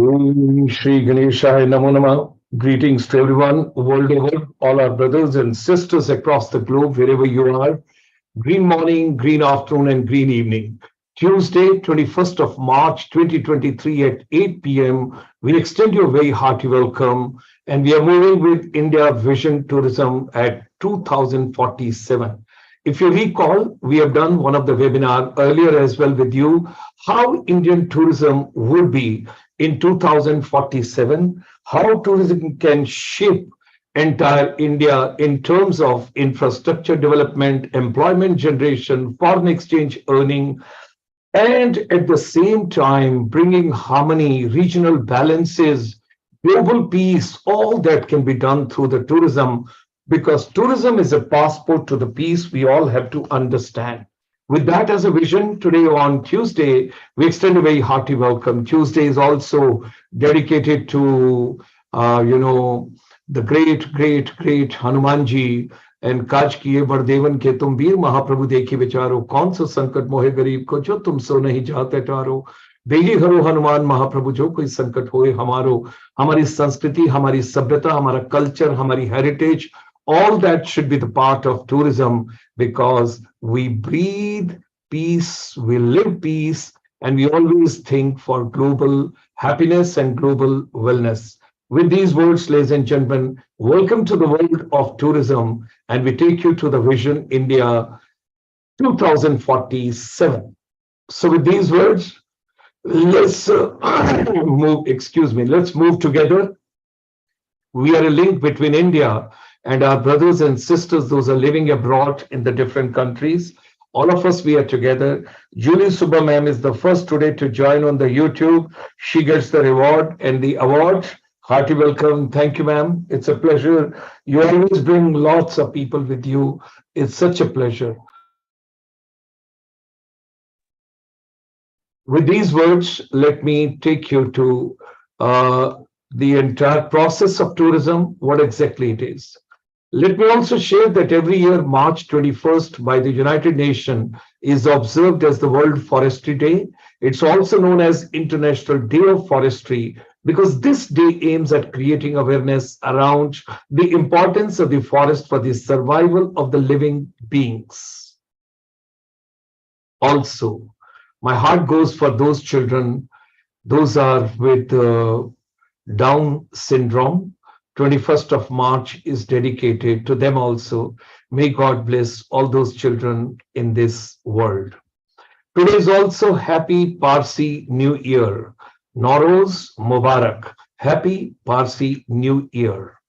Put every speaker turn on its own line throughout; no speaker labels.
Om Shri Ganeshaya Namo Namah. Greetings to everyone world over, all our brothers and sisters across the globe, wherever you are. Green morning, green afternoon, and green evening. Tuesday, 21st of March 2023 at 8 p.m. We extend you a very hearty welcome, and we are moving with India Vision Tourism at 2047. If you recall, we have done one of the webinar earlier as well with you, how Indian tourism would be in 2047, how tourism can shape entire India in terms of infrastructure development, employment generation, foreign exchange earning, and at the same time bringing harmony, regional balances, global peace, all that can be done through the tourism, because tourism is a passport to the peace we all have to understand. With that as a vision, today on Tuesday, we extend a very hearty welcome. Tuesday is also dedicated to, the great Hanumanji and काज किए बड़देवन के तुम वीर महाप्रभु देखी विचारो कौन सा संकट मोहे गरीब को जो तुम सो नहीं जाते टारो बेगी हरो हनुमान महाप्रभु जो कोई संकट होए हमारो हमारी संस्कृति हमारी सभ्यता हमारा कल्चर हमारी heritage all that should be the part of tourism because we breathe peace, we live peace, and we always think for global happiness and global wellness. With these words, ladies and gentlemen, welcome to the world of tourism, and we take you to the Vision India 2047. So with these words, let's let's move together. We are a link between India and our brothers and sisters, those are living abroad in the different countries. All of us, we are together. Julie Subba ma'am is the first today to join on the YouTube. She gets the reward and the award. Hearty welcome. Thank you, ma'am. It's a pleasure. You always bring lots of people with you. It's such a pleasure. With these words, let me take you to the entire process of tourism, what exactly it is. Let me also share that every year, March 21st by the United Nations is observed as the World Forestry Day. It's also known as International Day of Forestry because this day aims at creating awareness around the importance of the forest for the survival of the living beings. Also, my heart goes for those children, those are with Down syndrome. 21st of March is dedicated to them also. May God bless all those children in this world. Today is also Happy Parsi New Year. Nowruz Mubarak. Happy Parsi New Year.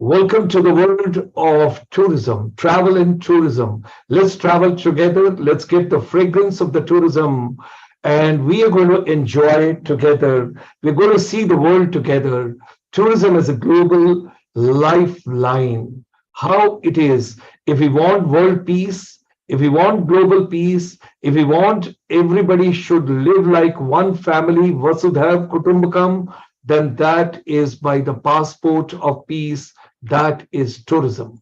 Welcome to the world of tourism, travel and tourism. Let's travel together. Let's get the fragrance of the tourism. And we are going to enjoy it together. We're going to see the world together. Tourism is a global lifeline. How it is, if we want world peace, if we want global peace, if we want everybody should live like one family, Vasudhaiv Kutumbakam, then that is by the passport of peace, that is tourism.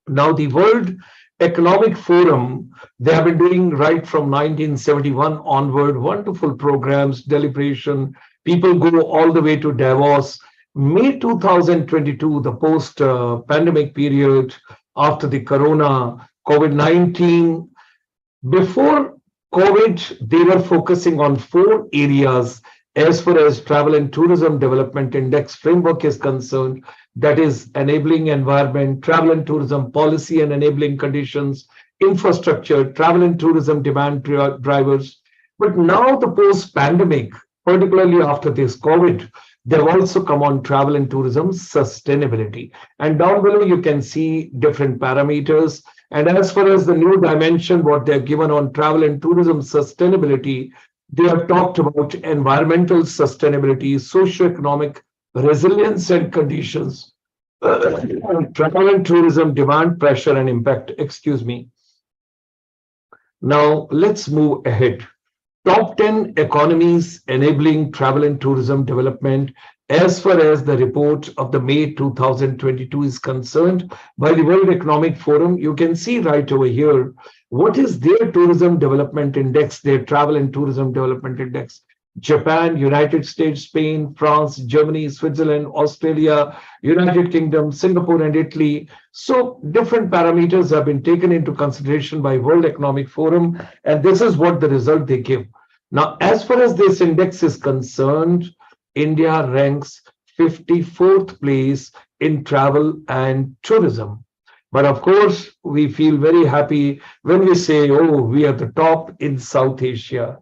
Now the World Economic Forum, they have been doing right from 1971 onward, wonderful programs, deliberation. People go all the way to Davos. May 2022, the post-pandemic period after the Corona, COVID-19. Before COVID, they were focusing on 4 areas as far as Travel and Tourism Development Index framework is concerned. That is enabling environment, travel and tourism policy and enabling conditions, infrastructure, travel and tourism demand drivers. But now the post-pandemic, particularly after this COVID, they've also come on travel and tourism sustainability. And down below, you can see different parameters. And as far as the new dimension, what they're given on travel and tourism sustainability, they have talked about environmental sustainability, socioeconomic resilience and conditions, travel and tourism demand pressure and impact. Now, let's move ahead. Top 10 economies enabling travel and tourism development as far as the report of the May 2022 is concerned by the World Economic Forum. You can see right over here, what is their tourism development index, their travel and tourism development index. Japan, United States, Spain, France, Germany, Switzerland, Australia, United Kingdom, Singapore, and Italy. So different parameters have been taken into consideration by World Economic Forum, and this is what the result they give. Now, as far as this index is concerned, India ranks 54th place in travel and tourism. But of course, we feel very happy when we say, oh, we are the top in South Asia.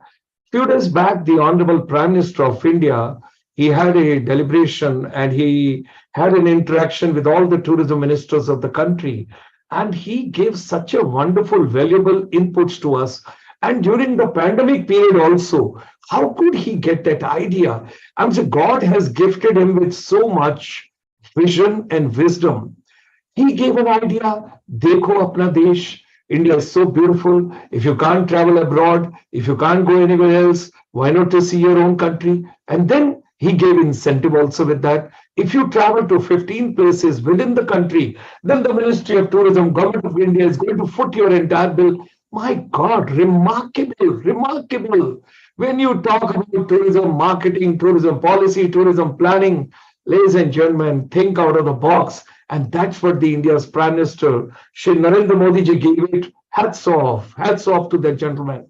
Few days back, the Honorable Prime Minister of India, he had a deliberation and he had an interaction with all the tourism ministers of the country. And he gave such a wonderful, valuable inputs to us. And during the pandemic period also, how could he get that idea? I'm saying God has gifted him with so much vision and wisdom. He gave an idea, Dekho Apna Desh. India is so beautiful. If you can't travel abroad, if you can't go anywhere else, why not to see your own country? And then he gave incentive also with that. If you travel to 15 places within the country, then the Ministry of Tourism, Government of India is going to foot your entire bill. My God, remarkable, remarkable. When you talk about tourism marketing, tourism policy, tourism planning, ladies and gentlemen, think out of the box. And that's what the India's Prime Minister, Shri Narendra Modi ji gave it. Hats off to that gentleman.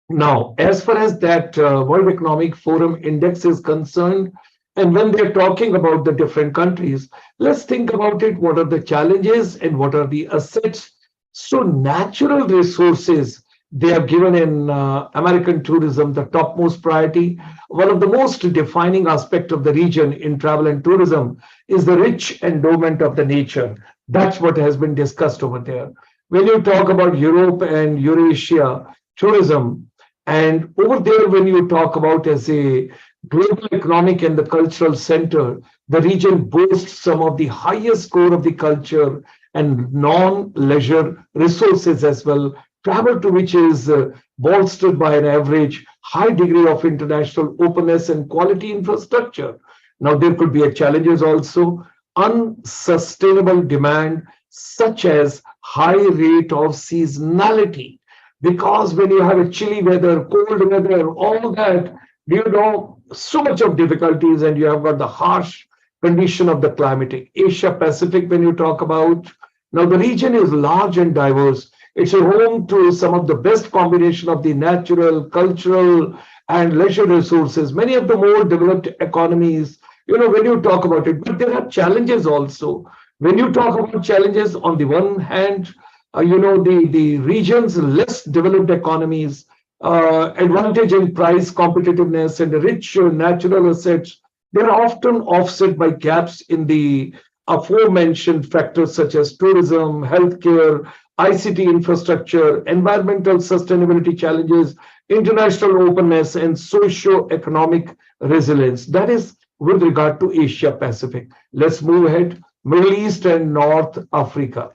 Now, as far as that World Economic Forum index is concerned, and when they're talking about the different countries, let's think about it. What are the challenges and what are the assets? So natural resources, they have given in American tourism the topmost priority. One of the most defining aspect of the region in travel and tourism is the rich endowment of the nature. That's what has been discussed over there. When you talk about Europe and Eurasia tourism, and over there, when you talk about as a global economic and the cultural center, the region boasts some of the highest score of the culture and non-leisure resources as well, travel to which is bolstered by an average high degree of international openness and quality infrastructure. Now, there could be a challenges also, unsustainable demand, such as high rate of seasonality. Because when you have a chilly weather, cold weather, all that, so much of difficulties, and you have got the harsh condition of the climatic. Asia Pacific, when you talk about, now the region is large and diverse. It's a home to some of the best combination of the natural, cultural, and leisure resources. Many of the more developed economies, when you talk about it, but there are challenges also. When you talk about challenges, on the one hand, the region's less developed economies, advantage in price competitiveness and the rich natural assets, they're often offset by gaps in the aforementioned factors such as tourism, healthcare, ICT infrastructure, environmental sustainability challenges, international openness, and socio-economic resilience. That is with regard to Asia Pacific. Let's move ahead. Middle East and North Africa.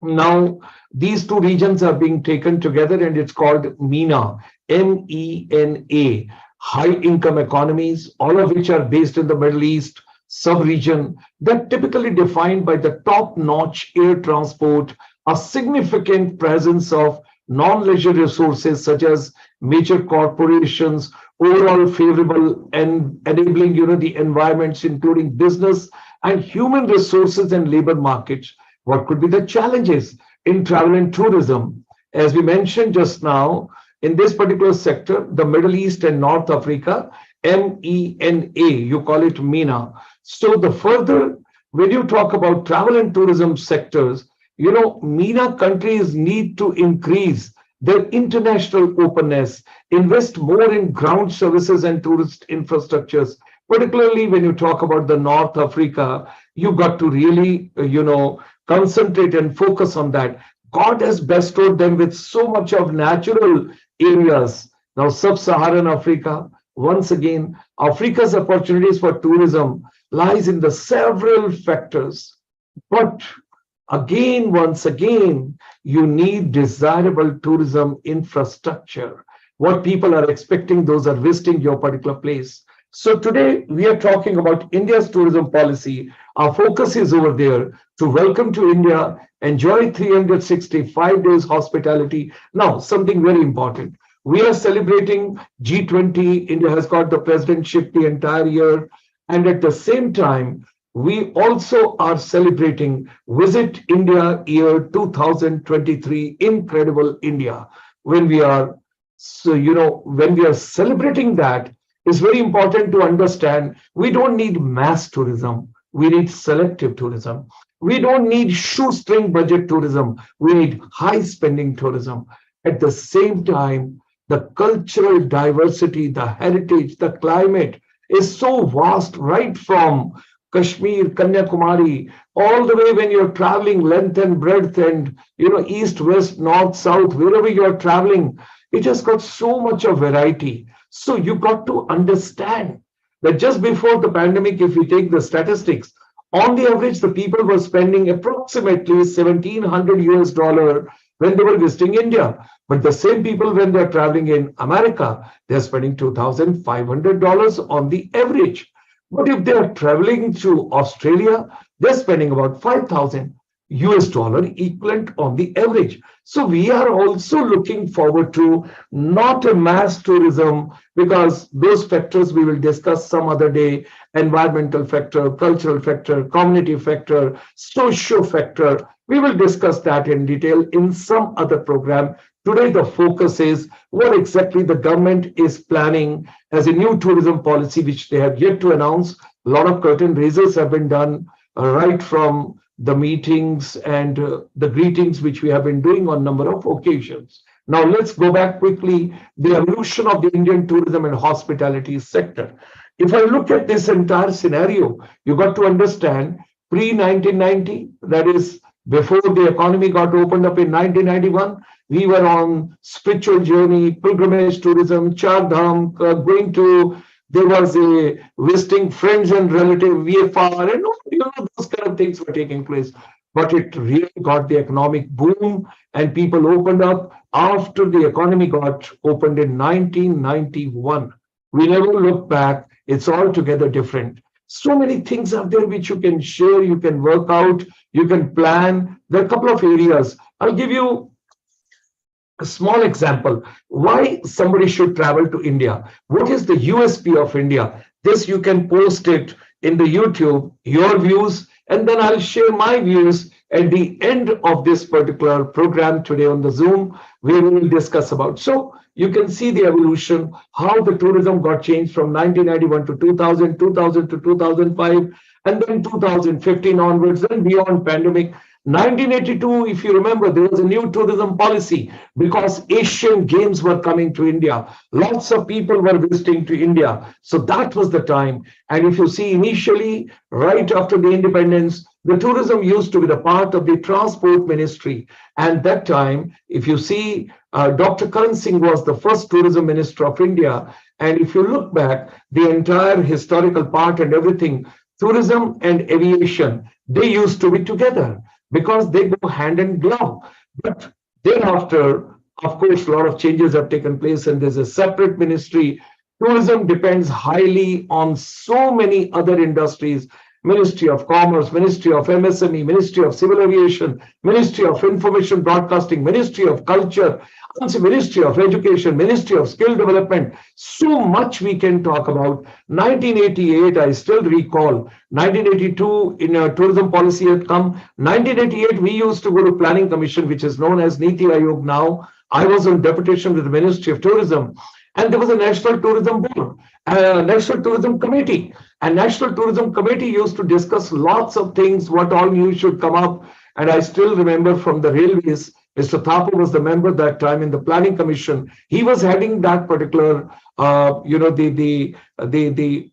Now, these two regions are being taken together and it's called MENA, MENA, high income economies, all of which are based in the Middle East sub-region. They're typically defined by the top-notch air transport, a significant presence of non-leisure resources such as major corporations, overall favorable and enabling the environments, including business and human resources and labor markets. What could be the challenges in travel and tourism? As we mentioned just now, in this particular sector, the Middle East and North Africa, MENA, you call it MENA. So the further, when you talk about travel and tourism sectors, MENA countries need to increase their international openness, invest more in ground services and tourist infrastructures. Particularly when you talk about the North Africa, you got to really, concentrate and focus on that. God has bestowed them with so much of natural areas. Now, sub-Saharan Africa, once again, Africa's opportunities for tourism lies in the several factors. But again, once again, you need desirable tourism infrastructure. What people are expecting, those are visiting your particular place. So today we are talking about India's tourism policy. Our focus is over there to welcome to India, enjoy 365 days hospitality. Now, something very important. We are celebrating G20. India has got the presidentship the entire year. And at the same time, we also are celebrating Visit India Year 2023, Incredible India. When we are, when we are celebrating that, it's very important to understand we don't need mass tourism. We need selective tourism. We don't need shoestring budget tourism. We need high spending tourism. At the same time, the cultural diversity, the heritage, the climate is so vast, right from Kashmir, Kanyakumari, all the way when you're traveling length and breadth and east, west, north, south, wherever you're traveling, it has got so much of variety. So you got to understand that just before the pandemic, if you take the statistics, on the average, the people were spending approximately 1,700 US dollar when they were visiting India. But the same people, when they're traveling in America, they're spending $2,500 on the average. But if they're traveling to Australia, they're spending about 5,000 US dollar equivalent on the average. So we are also looking forward to not a mass tourism, because those factors we will discuss some other day: environmental factor, cultural factor, community factor, social factor. We will discuss that in detail in some other program. Today, the focus is what exactly the government is planning as a new tourism policy, which they have yet to announce. A lot of curtain raisers have been done right from the meetings and the greetings which we have been doing on number of occasions. Now let's go back quickly, the evolution of the Indian tourism and hospitality sector. If I look at this entire scenario, you got to understand pre-1990, that is before the economy got opened up in 1991, we were on spiritual journey, pilgrimage tourism, Char Dham, going to, there was a visiting friends and relative, VFR, and those kind of things were taking place. But it really got the economic boom and people opened up after the economy got opened in 1991. We never look back. It's altogether different. So many things are there which you can share, you can work out, you can plan. There are a couple of areas. I'll give you a small example why somebody should travel to India. What is the USP of India? This you can post it in the YouTube, your views, and then I'll share my views at the end of this particular program today on the Zoom, where we will discuss about. So you can see the evolution, how the tourism got changed from 1991 to 2000, 2000 to 2005, and then 2015 onwards, and beyond pandemic. 1982, if you remember, there was a new tourism policy because Asian Games were coming to India. Lots of people were visiting to India. So that was the time. And if you see initially, right after the independence, the tourism used to be the part of the transport ministry. And that time, if you see, Dr. Karan Singh was the first tourism minister of India. And if you look back, the entire historical part and everything, tourism and aviation, they used to be together, because they go hand in glove. But thereafter, of course, a lot of changes have taken place and there's a separate ministry. Tourism depends highly on so many other industries: Ministry of Commerce, Ministry of MSME, Ministry of Civil Aviation, Ministry of Information Broadcasting, Ministry of Culture, Ministry of Education, Ministry of Skill Development. So much we can talk about. 1988, I still recall, 1982 in a tourism policy had come. 1988, we used to go to Planning Commission, which is known as Niti Aayog now. I was on deputation with the Ministry of Tourism. And there was a National Tourism Board, a National Tourism Committee. And National Tourism Committee used to discuss lots of things, what all news should come up. And I still remember from the railways, Mr. Thapar was the member that time in the Planning Commission. He was heading that particular, the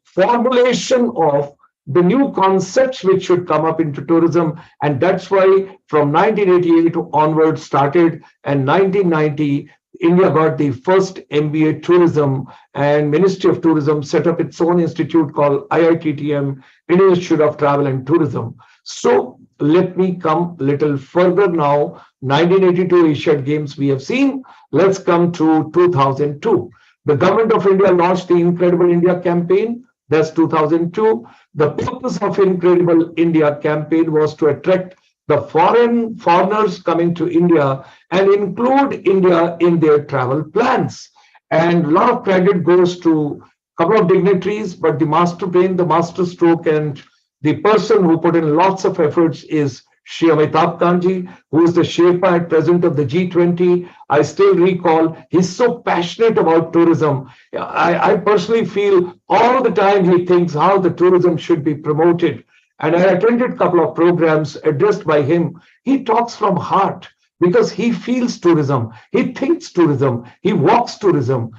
formulation of the new concepts which should come up into tourism. And that's why from 1988 onwards started, and 1990, India got the first MBA tourism, and Ministry of Tourism set up its own institute called IITTM, Indian Institute of Travel and Tourism. So let me come a little further now. 1982 Asian Games we have seen. Let's come to 2002. The government of India launched the Incredible India campaign. That's 2002. The purpose of Incredible India campaign was to attract the foreigners coming to India and include India in their travel plans. And a lot of credit goes to a couple of dignitaries, but the master brain, the master stroke, and the person who put in lots of efforts is Shri Amitabh Kanji, who is the Sherpa at present of the G20. I still recall he's so passionate about tourism. I personally feel all the time he thinks how the tourism should be promoted. And I attended a couple of programs addressed by him. He talks from heart because he feels tourism, he thinks tourism, he walks tourism,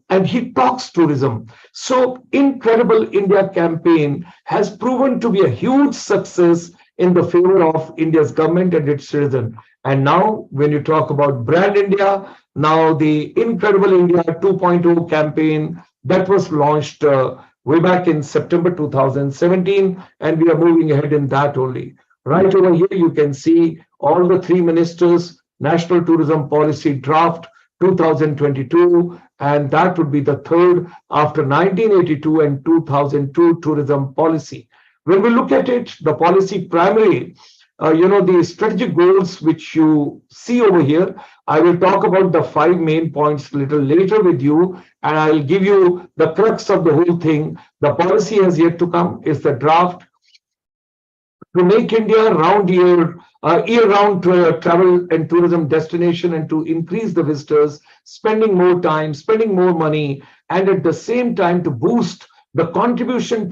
and he talks tourism. So, Incredible India campaign has proven to be a huge success in the favor of India's government and its citizen. And now, when you talk about Brand India, now the Incredible India 2.0 campaign that was launched way back in September 2017, and we are moving ahead in that only. Right over here, you can see all the three ministers, National Tourism Policy Draft 2022, and that would be the third after 1982 and 2002 tourism policy. When we look at it, the policy primarily, the strategic goals which you see over here, I will talk about the 5 main points a little later with you, and I'll give you the crux of the whole thing. The policy has yet to come, is the draft to make India year-round travel and tourism destination, and to increase the visitors, spending more time, spending more money, and at the same time to boost the contribution of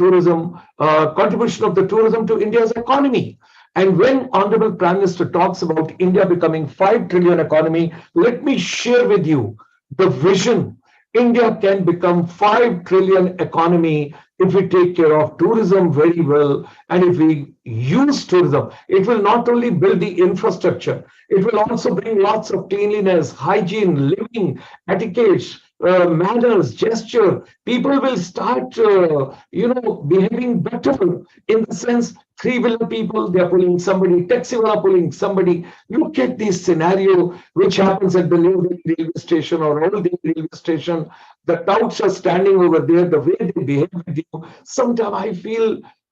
the tourism to India's economy. And when Honorable Prime Minister talks about India becoming 5 trillion economy, let me share with you the vision. India can become 5 trillion economy if we take care of tourism very well, and if we use tourism. It will not only build the infrastructure, it will also bring lots of cleanliness, hygiene, living etiquettes, manners, gesture. People will start, behaving better, in the sense, three-wheeler people, they are pulling somebody, taxi wala pulling somebody. Look at this scenario which happens at the New Delhi railway station or Old Delhi railway station. The touts are standing over there, the way they behave with you. Sometimes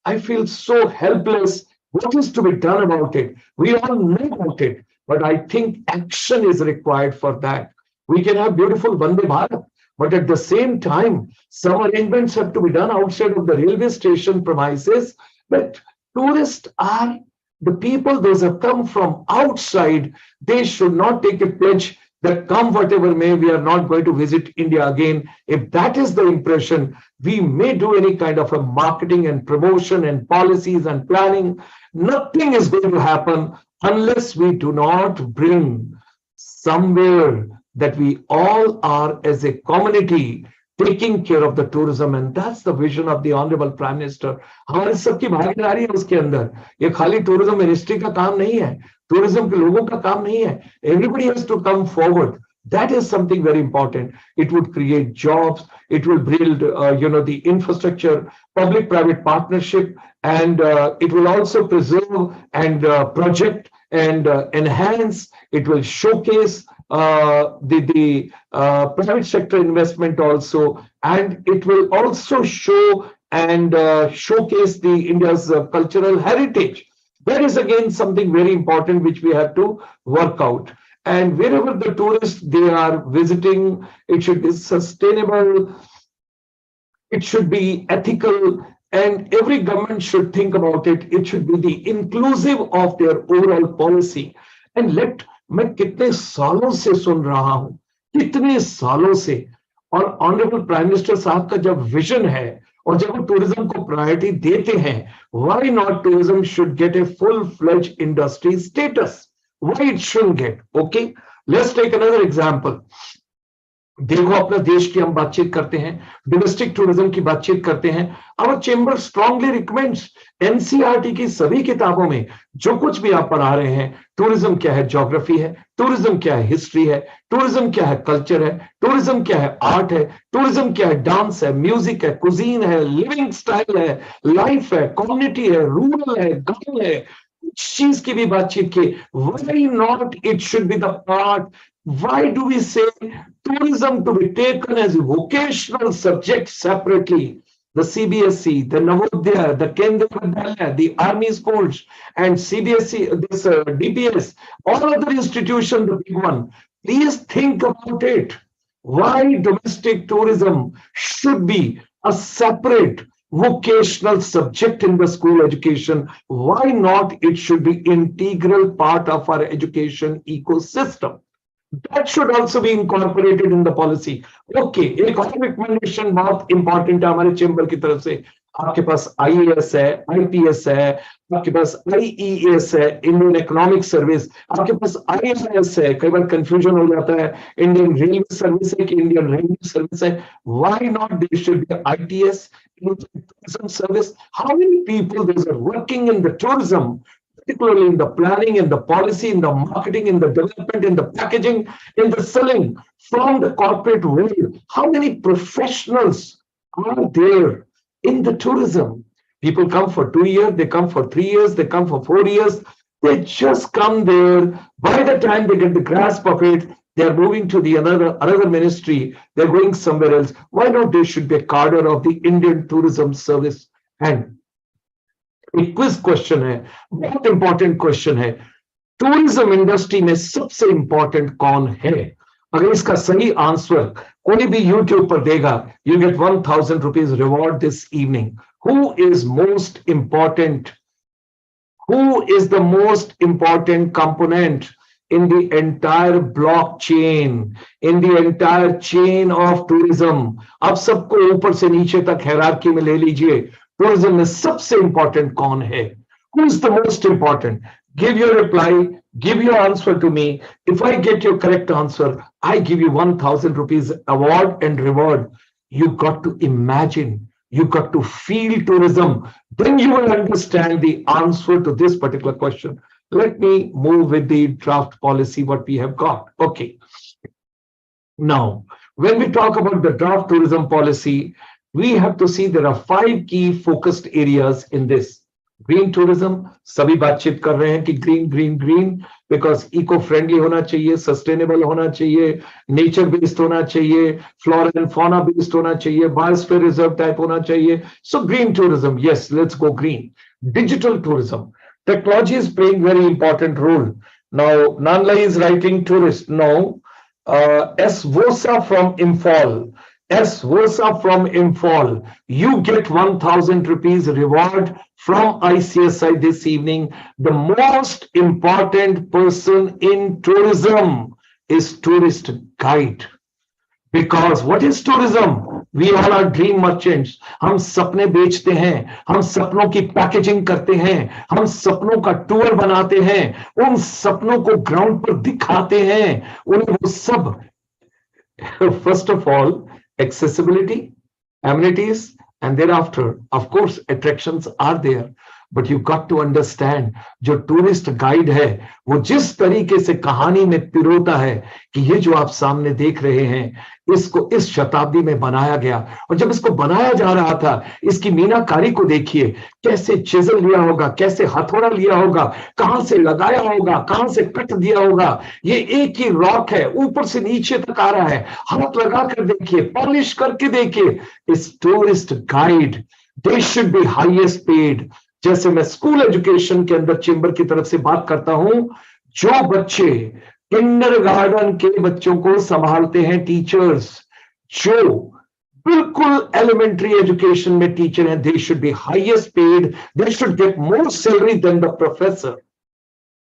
I feel so helpless. What is to be done about it? We all know about it, but I think action is required for that. We can have beautiful Vande Bharat, but at the same time, some arrangements have to be done outside of the railway station premises. But tourists are the people, those have come from outside. They should not take a pledge that come whatever may, we are not going to visit India again. If that is the impression, we may do any kind of a marketing and promotion and policies and planning. Nothing is going to happen unless we do not bring somewhere that we all are as a community taking care of the tourism, and that's the vision of the Honorable Prime Minister. हमारे सबकी भागीदारी है उसके अंदर. ये खाली tourism ministry का काम नहीं है, tourism के लोगों का काम नहीं है. Everybody has to come forward. That is something very important. It would create jobs. It will build, the infrastructure, public-private partnership, and it will also preserve and project and enhance. It will showcase the private sector investment also, and it will also show and showcase the India's cultural heritage. That is again something very important which we have to work out. And wherever the tourists they are visiting, it should be sustainable, it should be ethical, and every government should think about it. It should be the inclusive of their overall policy. And मैं कितने सालों से सुन रहा हूं, कितने सालों से, और ऑनरेबल प्राइम मिनिस्टर साहब का जब विजन है और जब वो टूरिज्म को प्रायोरिटी देते हैं, why not tourism should get a full fledge industry status? Why it shouldn't get? Okay, let's take another example. देखो, अपना देश की हम बातचीत करते हैं, डोमेस्टिक टूरिज्म की बातचीत करते हैं. Our chamber strongly recommends, NCERT की सभी किताबों में जो कुछ भी आप पढ़ा रहे हैं, टूरिज्म क्या है, ज्योग्राफी है, टूरिज्म क्या है, हिस्ट्री है, टूरिज्म क्या है, कल्चर है, टूरिज्म क्या है, आर्ट है, टूरिज्म क्या है, डांस है, म्यूजिक है, कुजीन है, लिविंग स्टाइल है, लाइफ है, कम्युनिटी है, रूरल है, गांव है. कुछ चीज की भी बातचीत की. Why not it should be the part? Why do we say tourism to be taken as a vocational subject separately? The CBSE, the Navodaya, the Kendriya Vidyalaya, the Army schools, and CBSE, this DPS, all other institutions, the big one. Please think about it. Why domestic tourism should be a separate vocational subject in the school education? Why not it should be integral part of our education ecosystem? That should also be incorporated in the policy. Okay, एक और recommendation बहुत important है हमारे chamber की तरफ से। आपके पास IAS है, आईपीएस है, आपके पास आईईएस है, इंडियन इकोनॉमिक सर्विस, आपके पास आईआरएस है। कई बार कंफ्यूजन हो जाता है, इंडियन रेलवे सर्विस है कि इंडियन रेलवे सर्विस है। Why not there should be ITS, tourism service? How many people those are working in the tourism, particularly in the planning, in the policy, in the marketing, in the development, in the packaging, in the selling from the corporate world? How many professionals are there in the tourism? People come for 2 years, they come for 3 years, they come for 4 years. They just come there. By the time they get the grasp of it, they are moving to the another ministry. They're going somewhere else. Why not there should be a cadre of the Indian tourism service? And एक quiz question है, बहुत important question है, tourism industry में सबसे important कौन है? अगर इसका सही आंसर कोई भी यूट्यूब पर देगा, you get 1000 rupees reward this evening. Who is most important? Who is the most important component in the entire blockchain, in the entire chain of tourism? अब सबको ऊपर से नीचे तक हायरार्की में ले लीजिए, टूरिज्म में सबसे इंपॉर्टेंट कौन है? Who is the most important? Give your reply, give your answer to me. If I get your correct answer, I give you 1000 rupees award and reward. You got to imagine, you got to feel tourism. Then you will understand the answer to this particular question. Let me move with the draft policy, what we have got. Okay. Now, when we talk about the draft tourism policy, we have to see there are 5 key focused areas in this. Green tourism, सभी बातचीत कर रहे हैं कि green green green, because eco friendly होना चाहिए, sustainable होना चाहिए, नेचर बेस्ड होना चाहिए, फ्लोरा एंड फौना बेस्ड होना चाहिए, बायोस्फीयर रिजर्व टाइप होना चाहिए. So green tourism, yes, let's go green. Digital tourism, technology is playing very important role. Now Nanla is writing tourist. No, S Vosa from Imphal. S Vosa from Imphal, you get 1000 rupees reward from ICSI this evening. The most important person in tourism is tourist guide. Because what is tourism? We all are dream merchants. हम सपने बेचते हैं, हम सपनों की packaging करते हैं, हम सपनों का टूर बनाते हैं, उन सपनों को ग्राउंड पर दिखाते हैं, उन्हें वो सब, first of all, accessibility, amenities, and thereafter, of course, attractions are there. But you got to understand, जो टूरिस्ट गाइड है वो जिस तरीके से कहानी में पिरोता है कि ये जो आप सामने देख रहे हैं, इसको इस शताब्दी में बनाया गया, और जब इसको बनाया जा रहा था, इसकी मीनाकारी को देखिए, कैसे चिजल लिया होगा, कैसे हथौड़ा लिया होगा, कहां से लगाया होगा, कहां से कट दिया होगा. ये एक ही रॉक है, ऊपर से नीचे तक आ रहा है, हाथ लगा कर देखिए, पॉलिश करके देखिए. इस tourist guide, they should be highest paid. जैसे मैं स्कूल एजुकेशन के अंदर चेंबर की तरफ से बात करता हूं, जो बच्चे किंडरगार्टन के बच्चों को संभालते हैं टीचर्स, जो बिल्कुल एलिमेंट्री एजुकेशन में टीचर हैं, they should be highest paid, they should get more salary than the professor.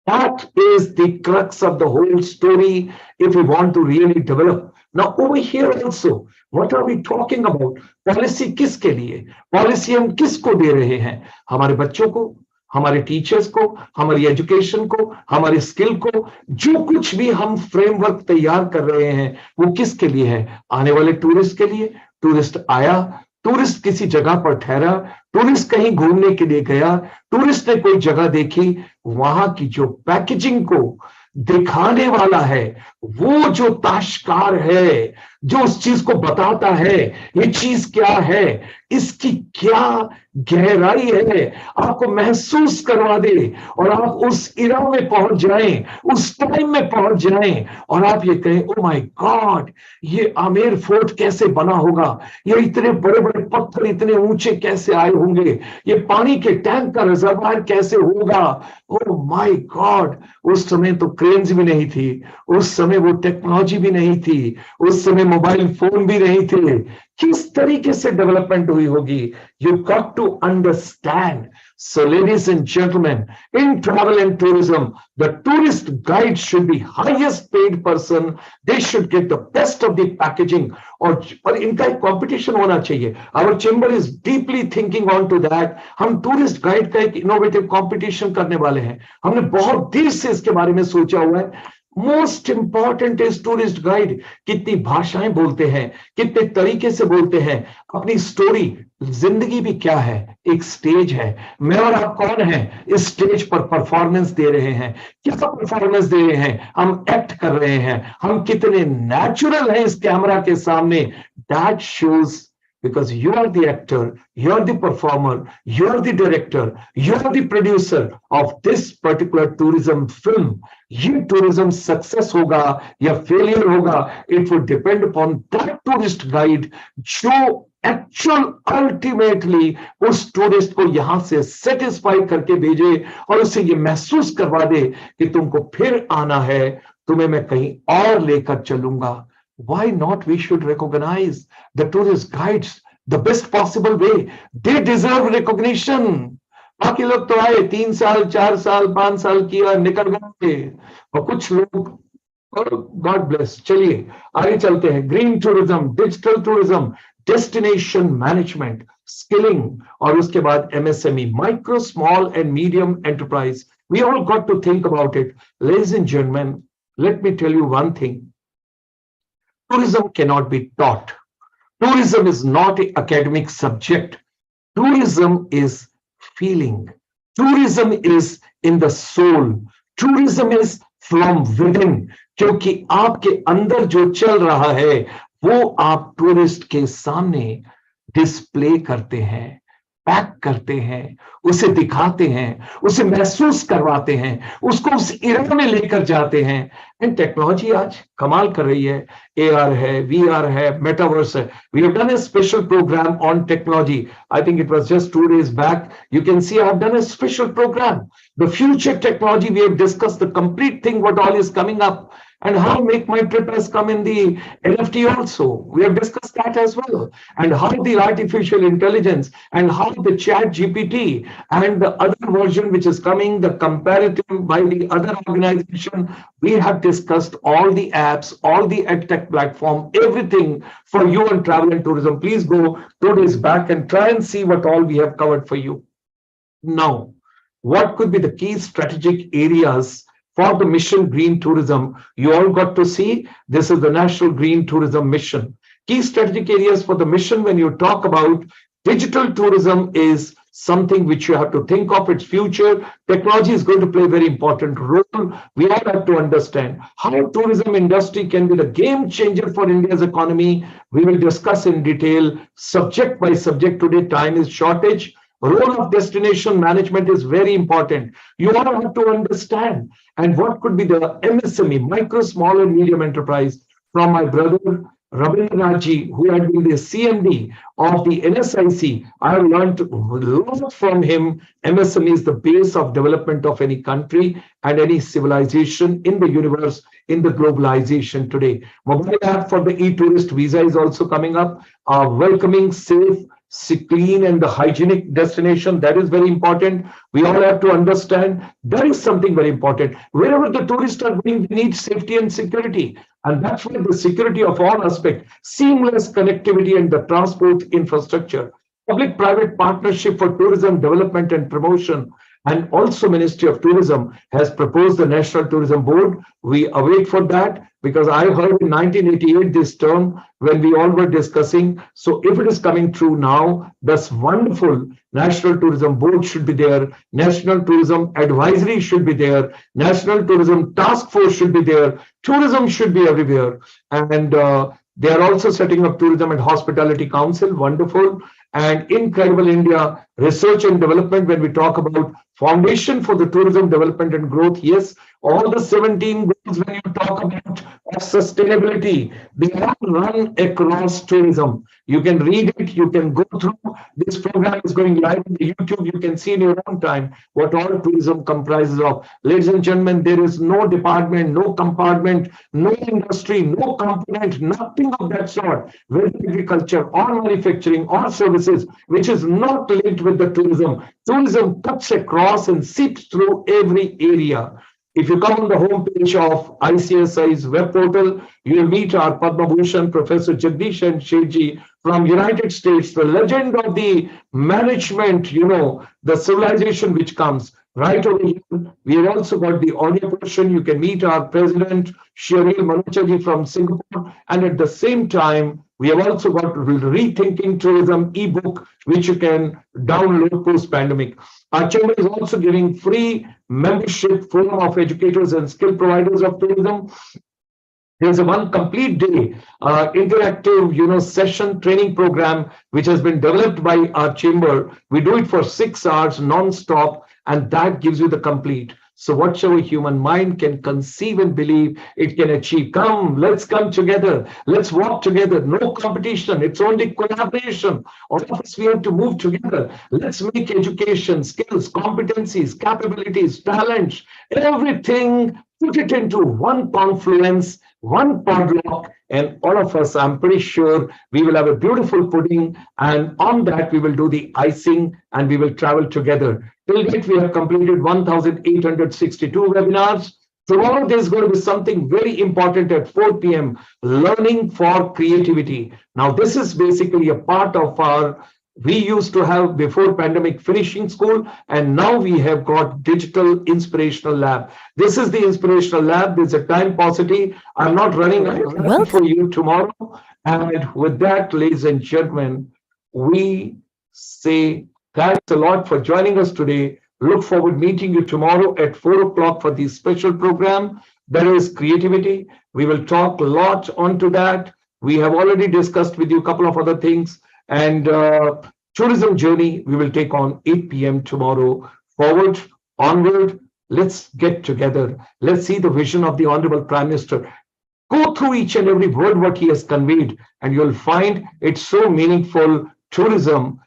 That is the crux of the whole story if we want to really develop. Now over here also, what are we talking about? Policy किसके लिए? Policy हम किसको दे रहे हैं? हमारे बच्चों को, हमारे टीचर्स को, हमारी एजुकेशन को, हमारी स्किल को. जो कुछ भी हम फ्रेमवर्क तैयार कर रहे हैं वो किसके लिए है? आने वाले टूरिस्ट के लिए. टूरिस्ट आया, टूरिस्ट किसी जगह पर ठहरा, टूरिस्ट कहीं घूमने के लिए गया, टूरिस्ट ने कोई जगह देखी, वहां की जो पैकेजिंग को दिखाने वाला है, वो जो ताशकार है, जो उस चीज को बताता है, ये चीज क्या है, इसकी क्या गहराई है, आपको महसूस करवा दे, और आप उस इरा में पहुंच जाएं, उस टाइम में पहुंच जाएं, और आप ये कहें, ओ माय गॉड, ये आमेर फोर्ट कैसे बना होगा, ये इतने बड़े बड़े पत्थर इतने ऊंचे कैसे आए होंगे, ये पानी के टैंक का रिजर्वायर कैसे होगा. ओ माय गॉड, उस समय तो क्रेन्स भी नहीं थी, उस समय वो टेक्नोलॉजी भी नहीं थी, उस समय मोबाइल फोन भी नहीं थे, किस तरीके से डेवलपमेंट हुई होगी. You got to understand. So, ladies and gentlemen, in travel and tourism, the tourist guide should be highest paid person. They should get the best of the packaging. और इनका एक कंपटीशन होना चाहिए. Our chamber is deeply thinking on to that. हम tourist guide का एक innovative competition करने वाले हैं. हमने बहुत देर से इसके बारे में सोचा हुआ है. Most important is tourist guide. कितनी भाषाएं बोलते हैं, कितने तरीके से बोलते हैं, अपनी स्टोरी. जिंदगी भी क्या है, एक स्टेज है. मैं और आप कौन है, इस स्टेज पर परफॉर्मेंस दे रहे हैं. क्या परफॉर्मेंस दे रहे हैं, हम एक्ट कर रहे हैं, हम कितने नेचुरल हैं इस कैमरा के सामने. That shows. Because you are the actor, you are the performer, you are the director, you are the producer of this particular tourism film. ये tourism success होगा या failure होगा, it would depend upon that tourist guide जो actual ultimately उस tourist को यहां से satisfy करके भेजे और उसे ये महसूस करवा दे कि तुमको फिर आना है, तुम्हें मैं कहीं और लेकर चलूंगा. Why not we should recognize the tourist guides the best possible way? They deserve recognition. बाकी लोग तो आए 3 साल 4 साल 5 साल किया निकल गए और कुछ लोग गॉड ब्लेस. चलिए आगे चलते हैं. Green tourism, digital tourism, destination management, skilling और उसके बाद MSME, micro small and medium enterprise. We all got to think about it. Ladies and gentlemen, let me tell you one thing. Tourism cannot be taught. Tourism is not an academic subject. Tourism is feeling. Tourism is in the soul. Tourism is from within. क्योंकि आपके अंदर जो चल रहा है वो आप tourist के सामने डिस्प्ले करते हैं, पैक करते हैं, उसे दिखाते हैं, उसे महसूस करवाते हैं, उसको उस इरा में लेकर जाते हैं. एंड टेक्नोलॉजी आज कमाल कर रही है. AR है, VR है, मेटावर्स है. We have done a special program on technology. I think it was just 2 days back. You can see I have done a special program. The future technology, we have discussed the complete thing, what all is coming up. And how Make My Trip has come in the NFT also. We have discussed that as well. And how the artificial intelligence and how the chat GPT and the other version which is coming, the comparative by the other organization, we have discussed all the apps, all the edtech platform, everything for you on travel and tourism. Please go 2 days back and try and see what all we have covered for you. Now, what could be the key strategic areas for the mission Green Tourism? You all got to see, this is the National Green Tourism Mission. Key strategic areas for the mission when you talk about digital tourism is something which you have to think of its future. Technology is going to play a very important role. We all have to understand how tourism industry can be the game changer for India's economy. We will discuss in detail, subject by subject. Today, time is shortage. Role of destination management is very important. You all have to understand. And what could be the MSME, micro, small and medium enterprise, from my brother Rabindranath ji, who had been the CMD of the NSIC. I have learned a lot from him. MSME is the base of development of any country and any civilization in the universe, in the globalization today. Mobile app for the e-tourist visa is also coming up. Welcoming, safe, clean and the hygienic destination, that is very important. We all have to understand that is something very important. Wherever the tourists are going, they need safety and security, and that's why the security of all aspects, seamless connectivity and the transport infrastructure, public-private partnership for tourism development and promotion. And also Ministry of Tourism has proposed the National Tourism Board. We await for that because I heard in 1988 this term when we all were discussing. So if it is coming true now, that's wonderful. National Tourism Board should be there. National Tourism Advisory should be there. National Tourism Task Force should be there. Tourism should be everywhere. And they are also setting up Tourism and Hospitality Council. Wonderful. And Incredible India, research and development, when we talk about foundation for the tourism development and growth, yes, all the 17 goals when you talk about of sustainability, they all run across tourism. You can read it, you can go through. This program is going live on the YouTube. You can see in your own time what all tourism comprises of. Ladies and gentlemen, there is no department, no compartment, no industry, no component, nothing of that sort, whether agriculture or manufacturing or services, which is not linked with the tourism. Tourism cuts across and seeps through every area. If you come on the homepage of ICSI's web portal, you will meet our Padma Bhushan Professor Jagdish Shetty from United States, the legend of the management, the civilization which comes right over here. We have also got the audio portion. You can meet our president, Sheril Manochaji from Singapore. And at the same time, we have also got Rethinking Tourism ebook, which you can download post-pandemic. Our chamber is also giving free membership forum of educators and skill providers of tourism. There's a one complete day interactive, session training program which has been developed by our chamber. We do it for 6 hours non-stop, and that gives you the complete. So whatever human mind can conceive and believe, it can achieve. Let's come together. Let's walk together. No competition. It's only collaboration. All of us, we have to move together. Let's make education, skills, competencies, capabilities, talents, everything, put it into one confluence, one padlock, and all of us, I'm pretty sure we will have a beautiful pudding, and on that we will do the icing and we will travel together. Till date, we have completed 1,862 webinars. Tomorrow there's going to be something very important at 4 p.m. Learning for creativity. Now, this is basically a part of we used to have before pandemic finishing school, and now we have got digital inspirational lab. This is the inspirational lab. There's a time paucity. I'm not running for you tomorrow. And with that, ladies and gentlemen, we say thanks a lot for joining us today. Look forward meeting you tomorrow at 4 o'clock for the special program. There is creativity. We will talk a lot onto that. We have already discussed with you a couple of other things. And tourism journey, we will take on 8 p.m. tomorrow. Forward, onward, let's get together. Let's see the vision of the Honorable Prime Minister. Go through each and every word what he has conveyed, and you'll find it's so meaningful. Tourism